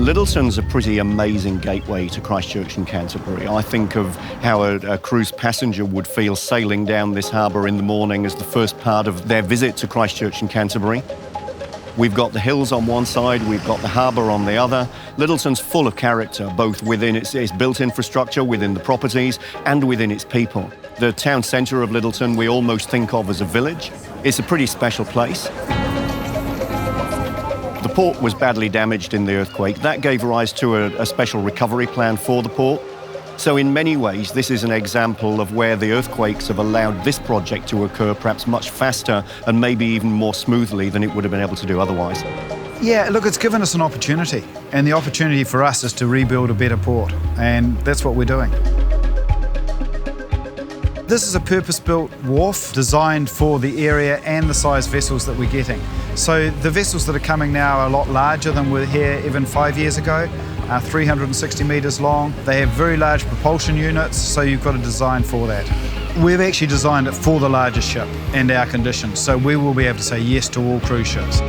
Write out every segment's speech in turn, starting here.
Lyttelton's a pretty amazing gateway to Christchurch and Canterbury. I think of how a cruise passenger would feel sailing down this harbour in the morning as the first part of their visit to Christchurch and Canterbury. We've got the hills on one side, we've got the harbour on the other. Lyttelton's full of character, both within its built infrastructure, within the properties, and within its people. The town centre of Lyttelton we almost think of as a village. It's a pretty special place. The port was badly damaged in the earthquake. That gave rise to a special recovery plan for the port. So in many ways, this is an example of where the earthquakes have allowed this project to occur perhaps much faster and maybe even more smoothly than it would have been able to do otherwise. Yeah, look, it's given us an opportunity, and the opportunity for us is to rebuild a better port, and that's what we're doing. This is a purpose-built wharf designed for the area and the size vessels that we're getting. So the vessels that are coming now are a lot larger than were here even 5 years ago. 360 metres long. They have very large propulsion units, so you've got a design for that. We've actually designed it for the largest ship and our conditions, so we will be able to say yes to all cruise ships.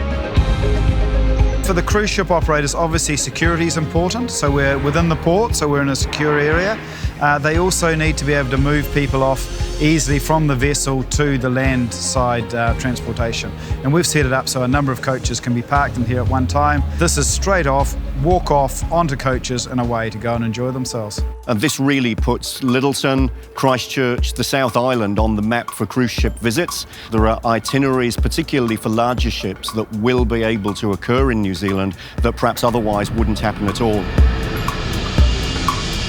For the cruise ship operators, obviously security is important, so we're within the port, so we're in a secure area. They also need to be able to move people off easily from the vessel to the land side transportation. And we've set it up so a number of coaches can be parked in here at one time. This is straight off, walk off onto coaches and away to go and enjoy themselves. And this really puts Lyttelton, Christchurch, the South Island on the map for cruise ship visits. There are itineraries, particularly for larger ships, that will be able to occur in New Zealand that perhaps otherwise wouldn't happen at all.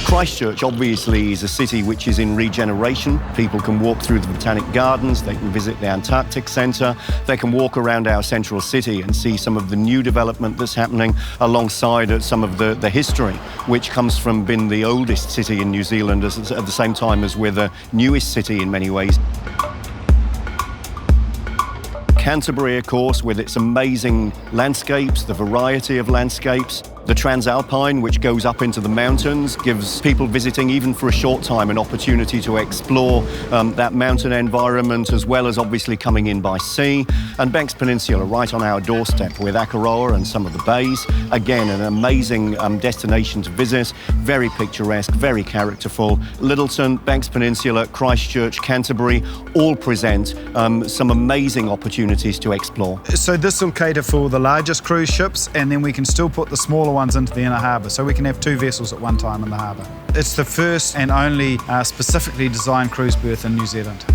Christchurch obviously is a city which is in regeneration. People can walk through the Botanic Gardens, they can visit the Antarctic Centre, they can walk around our central city and see some of the new development that's happening alongside some of the history, which comes from being the oldest city in New Zealand at the same time as we're the newest city in many ways. Canterbury, of course, with its amazing landscapes, the variety of landscapes. The Transalpine, which goes up into the mountains, gives people visiting, even for a short time, an opportunity to explore that mountain environment, as well as obviously coming in by sea. And Banks Peninsula, right on our doorstep with Akaroa and some of the bays. Again, an amazing destination to visit, very picturesque, very characterful. Lyttelton, Banks Peninsula, Christchurch, Canterbury, all present some amazing opportunities to explore. So this will cater for the largest cruise ships, and then we can still put the smaller ones into the inner harbour, so we can have 2 vessels at one time in the harbour. It's the first and only specifically designed cruise berth in New Zealand.